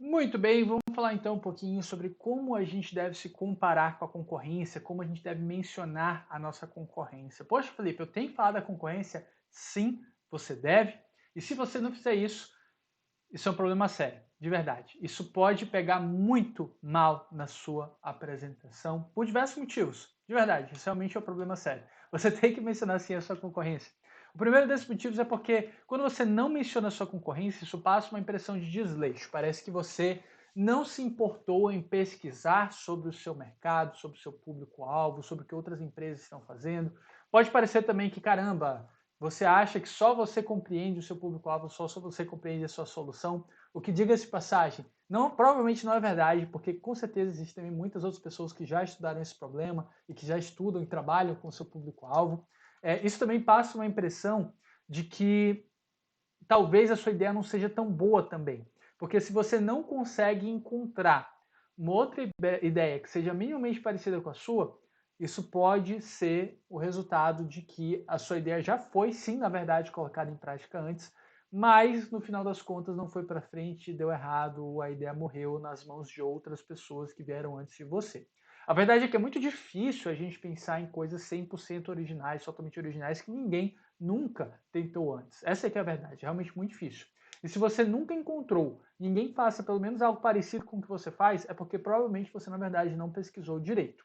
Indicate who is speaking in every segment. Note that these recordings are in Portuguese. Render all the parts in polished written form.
Speaker 1: Muito bem, vamos falar então um pouquinho sobre como a gente deve se comparar com a concorrência, como a gente deve mencionar a nossa concorrência. Poxa, Felipe, eu tenho que falar da concorrência? Sim, você deve. E se você não fizer isso, isso é um problema sério, de verdade. Isso pode pegar muito mal na sua apresentação, por diversos motivos. De verdade, isso realmente é um problema sério. Você tem que mencionar sim a sua concorrência. O primeiro desses motivos é porque quando você não menciona a sua concorrência, isso passa uma impressão de desleixo. Parece que você não se importou em pesquisar sobre o seu mercado, sobre o seu público-alvo, sobre o que outras empresas estão fazendo. Pode parecer também que, caramba, você acha que só você compreende o seu público-alvo, só você compreende a sua solução, o que, diga-se de passagem, não, provavelmente não é verdade, porque com certeza existem também muitas outras pessoas que já estudaram esse problema e que já estudam e trabalham com o seu público-alvo. Isso também passa uma impressão de que talvez a sua ideia não seja tão boa também. Porque se você não consegue encontrar uma outra ideia que seja minimamente parecida com a sua, isso pode ser o resultado de que a sua ideia já foi, sim, na verdade, colocada em prática antes, mas no final das contas não foi para frente, deu errado, a ideia morreu nas mãos de outras pessoas que vieram antes de você. A verdade é que é muito difícil a gente pensar em coisas 100% originais, totalmente originais, que ninguém nunca tentou antes. Essa é que é a verdade, é realmente muito difícil. E se você nunca encontrou, ninguém faça pelo menos algo parecido com o que você faz, é porque provavelmente você, na verdade, não pesquisou direito.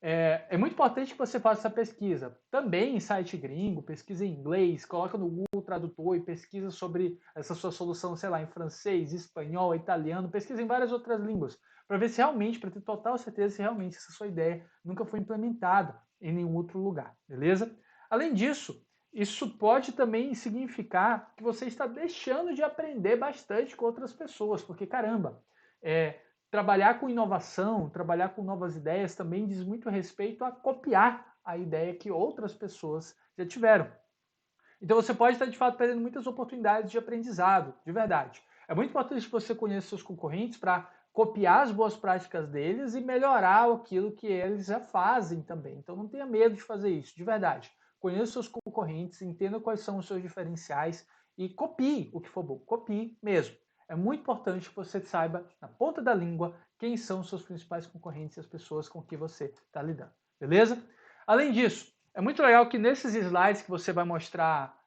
Speaker 1: É muito importante que você faça essa pesquisa. Também em site gringo, pesquisa em inglês, coloca no Google Tradutor e pesquisa sobre essa sua solução, sei lá, em francês, espanhol, italiano, pesquisa em várias outras línguas, para ver se realmente, para ter total certeza se realmente essa sua ideia nunca foi implementada em nenhum outro lugar, beleza? Além disso, isso pode também significar que você está deixando de aprender bastante com outras pessoas, porque caramba, é, trabalhar com inovação, trabalhar com novas ideias também diz muito respeito a copiar a ideia que outras pessoas já tiveram. Então você pode estar de fato perdendo muitas oportunidades de aprendizado, de verdade. É muito importante que você conheça seus concorrentes para copiar as boas práticas deles e melhorar aquilo que eles já fazem também. Então não tenha medo de fazer isso, de verdade. Conheça seus concorrentes, entenda quais são os seus diferenciais e copie o que for bom. Copie mesmo. É muito importante que você saiba, na ponta da língua, quem são os seus principais concorrentes e as pessoas com que você está lidando. Beleza? Além disso, é muito legal que nesses slides que você vai mostrar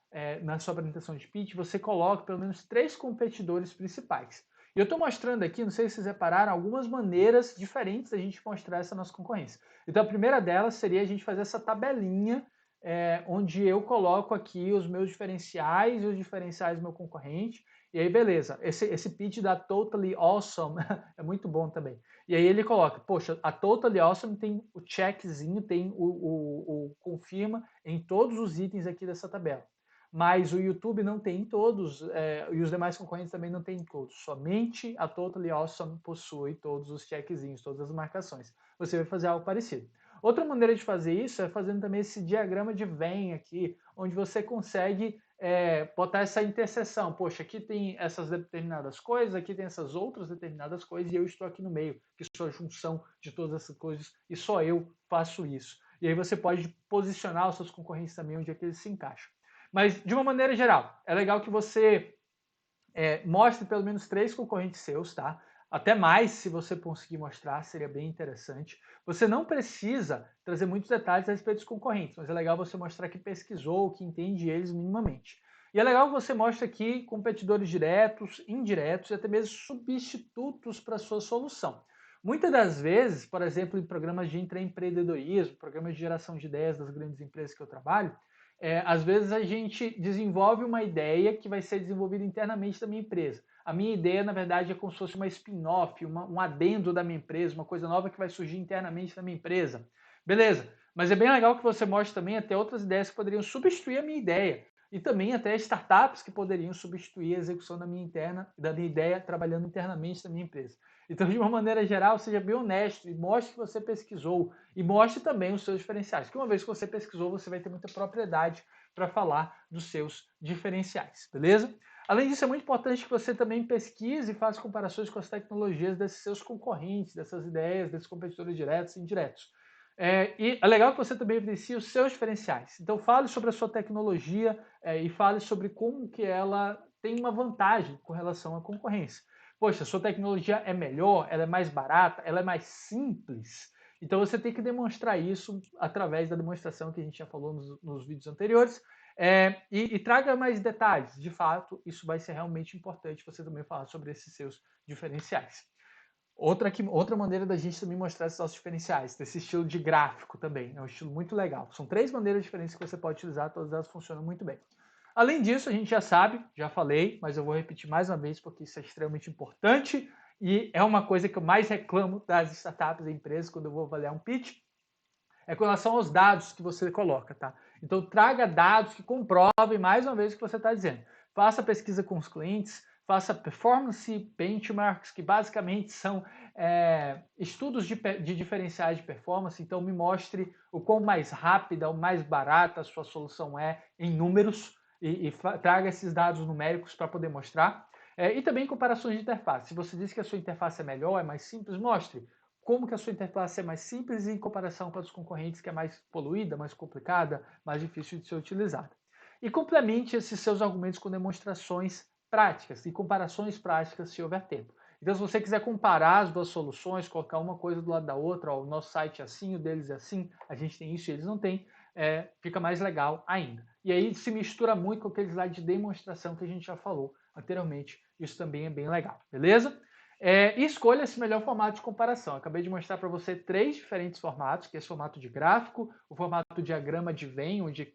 Speaker 1: na sua apresentação de pitch, você coloque pelo menos 3 competidores principais. E eu estou mostrando aqui, não sei se vocês repararam, algumas maneiras diferentes da gente mostrar essa nossa concorrência. Então a primeira delas seria a gente fazer essa tabelinha onde eu coloco aqui os meus diferenciais e os diferenciais do meu concorrente. E aí, beleza, esse pitch da Totally Awesome é muito bom também. E aí ele coloca, poxa, a Totally Awesome tem o checkzinho, tem o confirma em todos os itens aqui dessa tabela. Mas o YouTube não tem em todos, e os demais concorrentes também não tem em todos. Somente a Totally Awesome possui todos os checkzinhos, todas as marcações. Você vai fazer algo parecido. Outra maneira de fazer isso é fazendo também esse diagrama de Venn aqui, onde você consegue botar essa interseção. Poxa, aqui tem essas determinadas coisas, aqui tem essas outras determinadas coisas, e eu estou aqui no meio, que sou a junção de todas essas coisas, e só eu faço isso. E aí você pode posicionar os seus concorrentes também onde é que eles se encaixam. Mas, de uma maneira geral, é legal que você mostre pelo menos 3 concorrentes seus, tá? Até mais, se você conseguir mostrar, seria bem interessante. Você não precisa trazer muitos detalhes a respeito dos concorrentes, mas é legal você mostrar que pesquisou, que entende eles minimamente. E é legal que você mostre aqui competidores diretos, indiretos e até mesmo substitutos para a sua solução. Muitas das vezes, por exemplo, em programas de intraempreendedorismo, programas de geração de ideias das grandes empresas que eu trabalho, às vezes a gente desenvolve uma ideia que vai ser desenvolvida internamente da minha empresa. A minha ideia, na verdade, é como se fosse uma spin-off, um adendo da minha empresa, uma coisa nova que vai surgir internamente da minha empresa. Beleza, mas é bem legal que você mostre também até outras ideias que poderiam substituir a minha ideia. E também até startups que poderiam substituir a execução da minha ideia trabalhando internamente da minha empresa. Então, de uma maneira geral, seja bem honesto e mostre que você pesquisou e mostre também os seus diferenciais. Porque uma vez que você pesquisou, você vai ter muita propriedade para falar dos seus diferenciais, beleza? Além disso, é muito importante que você também pesquise e faça comparações com as tecnologias desses seus concorrentes, dessas ideias, desses competidores diretos e indiretos. E é legal que você também evidencie os seus diferenciais. Então, fale sobre a sua tecnologia e fale sobre como que ela tem uma vantagem com relação à concorrência. poxa, a sua tecnologia é melhor, ela é mais barata, ela é mais simples. Então você tem que demonstrar isso através da demonstração que a gente já falou nos vídeos anteriores. E traga mais detalhes. De fato, isso vai ser realmente importante você também falar sobre esses seus diferenciais. Outra maneira da gente também mostrar esses nossos diferenciais, desse estilo de gráfico também, é um estilo muito legal. São 3 maneiras diferentes que você pode utilizar, todas elas funcionam muito bem. Além disso, a gente já sabe, já falei, mas eu vou repetir mais uma vez porque isso é extremamente importante e é uma coisa que eu mais reclamo das startups e empresas quando eu vou avaliar um pitch, é com relação aos dados que você coloca, tá? Então traga dados que comprovem mais uma vez o que você está dizendo. Faça pesquisa com os clientes, faça performance benchmarks, que basicamente são estudos de diferenciais de performance. Então me mostre o quão mais rápida ou mais barata a sua solução é em números e traga esses dados numéricos para poder mostrar. E também comparações de interface. Se você diz que a sua interface é melhor, é mais simples, mostre como que a sua interface é mais simples em comparação para os concorrentes, que é mais poluída, mais complicada, mais difícil de ser utilizada. E complemente esses seus argumentos com demonstrações práticas e comparações práticas se houver tempo. Então, se você quiser comparar as duas soluções, colocar uma coisa do lado da outra, ó, o nosso site é assim, o deles é assim, a gente tem isso e eles não têm, fica mais legal ainda. E aí se mistura muito com aquele slide de demonstração que a gente já falou anteriormente, isso também é bem legal, beleza? E escolha esse melhor formato de comparação. Acabei de mostrar para você 3 diferentes formatos, que é esse formato de gráfico, o formato diagrama de Venn, onde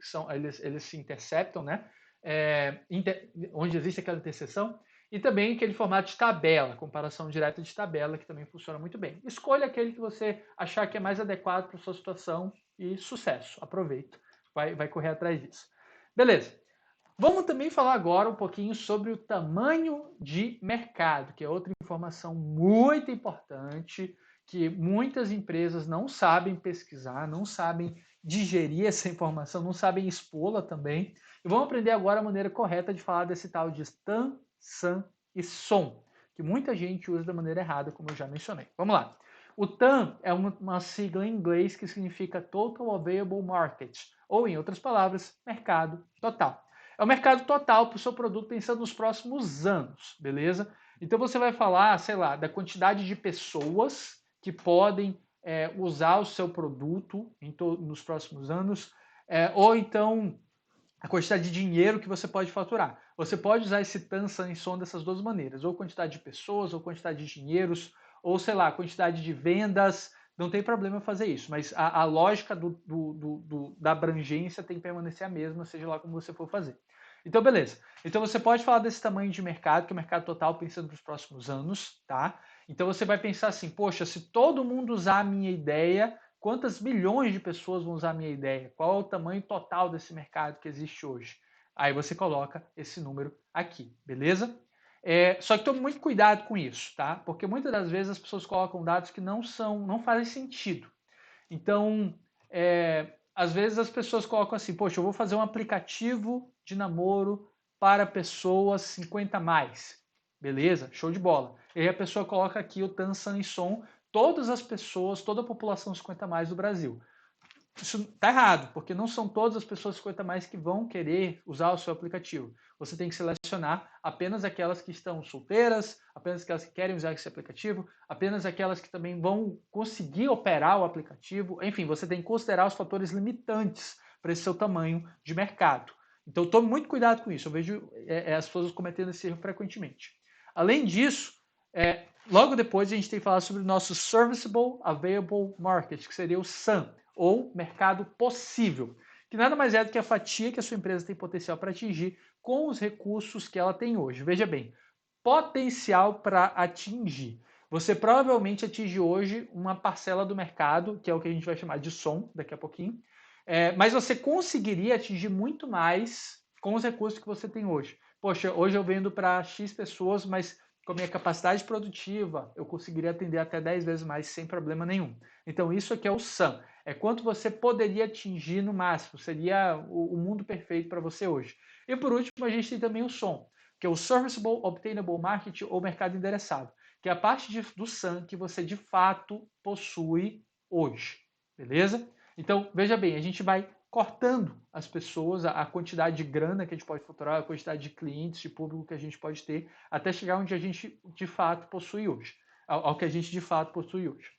Speaker 1: eles se interceptam, né? Onde existe aquela interseção, e também aquele formato de tabela, comparação direta de tabela, que também funciona muito bem. Escolha aquele que você achar que é mais adequado para a sua situação e sucesso. Aproveita, vai correr atrás disso. Beleza. Vamos também falar agora um pouquinho sobre o tamanho de mercado, que é outra informação muito importante, que muitas empresas não sabem pesquisar, não sabem digerir essa informação, não sabem expô-la também. E vamos aprender agora a maneira correta de falar desse tal de TAM, SAM e SOM, que muita gente usa da maneira errada, como eu já mencionei. Vamos lá. O TAM é uma sigla em inglês que significa Total Available Market, ou em outras palavras, mercado total. É o mercado total para o seu produto pensando nos próximos anos, beleza? Então você vai falar, sei lá, da quantidade de pessoas que podem usar o seu produto nos próximos anos, ou então a quantidade de dinheiro que você pode faturar. Você pode usar esse TAM, SAM dessas duas maneiras, ou quantidade de pessoas, ou quantidade de dinheiros, ou sei lá, quantidade de vendas. Não tem problema fazer isso, mas a lógica da abrangência tem que permanecer a mesma, seja lá como você for fazer. Então, beleza. Então, você pode falar desse tamanho de mercado, que é o mercado total, pensando nos próximos anos, tá? Então, você vai pensar assim, poxa, se todo mundo usar a minha ideia, quantas milhões de pessoas vão usar a minha ideia? Qual é o tamanho total desse mercado que existe hoje? Aí você coloca esse número aqui, beleza? Só que tome muito cuidado com isso, tá? Porque muitas das vezes as pessoas colocam dados que não fazem sentido. Então, às vezes as pessoas colocam assim, poxa, eu vou fazer um aplicativo de namoro para pessoas 50 mais. Beleza? Show de bola. E aí a pessoa coloca aqui o TAM, SAM e SOM, todas as pessoas, toda a população 50 mais do Brasil. Isso está errado, porque não são todas as pessoas 50 mais que vão querer usar o seu aplicativo. Você tem que selecionar apenas aquelas que estão solteiras, apenas aquelas que querem usar esse aplicativo, apenas aquelas que também vão conseguir operar o aplicativo. Enfim, você tem que considerar os fatores limitantes para esse seu tamanho de mercado. Então, tome muito cuidado com isso. Eu vejo as pessoas cometendo esse erro frequentemente. Além disso, logo depois a gente tem que falar sobre o nosso Serviceable Available Market, que seria o SAM, ou mercado possível, que nada mais é do que a fatia que a sua empresa tem potencial para atingir com os recursos que ela tem hoje. Veja bem, potencial para atingir. Você provavelmente atinge hoje uma parcela do mercado, que é o que a gente vai chamar de SOM daqui a pouquinho, mas você conseguiria atingir muito mais com os recursos que você tem hoje. Poxa, hoje eu vendo para X pessoas, mas com a minha capacidade produtiva, eu conseguiria atender até 10 vezes mais sem problema nenhum. Então, isso aqui é o SAM. É quanto você poderia atingir no máximo. Seria o mundo perfeito para você hoje. E por último, a gente tem também o SOM, que é o Serviceable Obtainable Market, ou mercado endereçado, que é a parte do SAM que você de fato possui hoje. Beleza? Então, veja bem, a gente vai cortando as pessoas, a quantidade de grana que a gente pode faturar, a quantidade de clientes, de público que a gente pode ter, até chegar onde a gente de fato possui hoje, ao que a gente de fato possui hoje.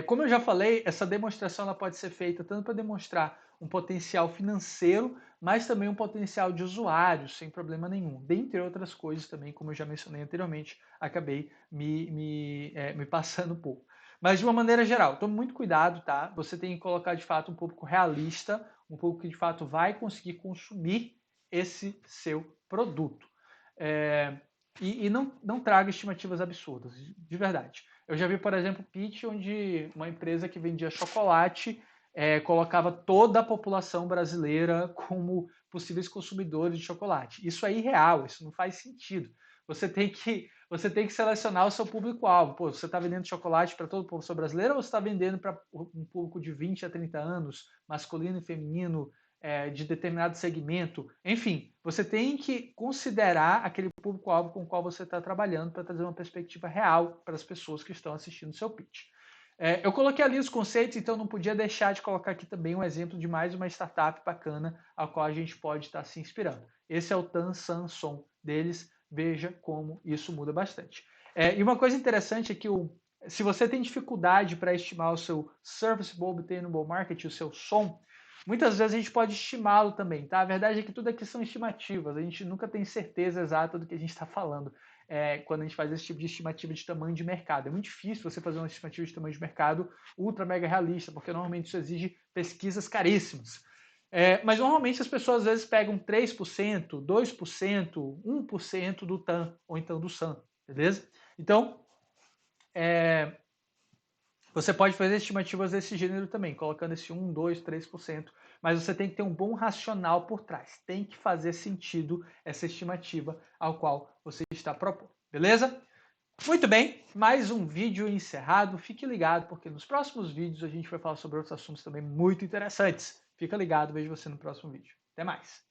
Speaker 1: Como eu já falei, essa demonstração ela pode ser feita tanto para demonstrar um potencial financeiro, mas também um potencial de usuários, sem problema nenhum. Dentre outras coisas também, como eu já mencionei anteriormente, acabei me passando um pouco. Mas de uma maneira geral, tome muito cuidado, tá? Você tem que colocar de fato um público realista, um público que de fato vai conseguir consumir esse seu produto. E não traga estimativas absurdas, de verdade. Eu já vi, por exemplo, pitch onde uma empresa que vendia chocolate colocava toda a população brasileira como possíveis consumidores de chocolate. Isso é irreal, isso não faz sentido. Você tem que selecionar o seu público-alvo. Pô, você está vendendo chocolate para todo a população brasileira ou você está vendendo para um público de 20 a 30 anos, masculino e feminino, de determinado segmento? Enfim, você tem que considerar aquele público-alvo com o qual você está trabalhando para trazer uma perspectiva real para as pessoas que estão assistindo o seu pitch. Eu coloquei ali os conceitos, então não podia deixar de colocar aqui também um exemplo de mais uma startup bacana a qual a gente pode estar se inspirando. Esse é o Tan San Som deles, veja como isso muda bastante. E uma coisa interessante é que se você tem dificuldade para estimar o seu Serviceable Obtainable Market, o seu SOM, muitas vezes a gente pode estimá-lo também, tá? A verdade é que tudo aqui são estimativas, a gente nunca tem certeza exata do que a gente está falando quando a gente faz esse tipo de estimativa de tamanho de mercado. É muito difícil você fazer uma estimativa de tamanho de mercado ultra mega realista, porque normalmente isso exige pesquisas caríssimas. Mas normalmente as pessoas às vezes pegam 3%, 2%, 1% do TAM, ou então do SAM, beleza? Então, você pode fazer estimativas desse gênero também, colocando esse 1, 2, 3%, mas você tem que ter um bom racional por trás. Tem que fazer sentido essa estimativa ao qual você está propondo, beleza? Muito bem, mais um vídeo encerrado. Fique ligado, porque nos próximos vídeos a gente vai falar sobre outros assuntos também muito interessantes. Fica ligado, vejo você no próximo vídeo. Até mais!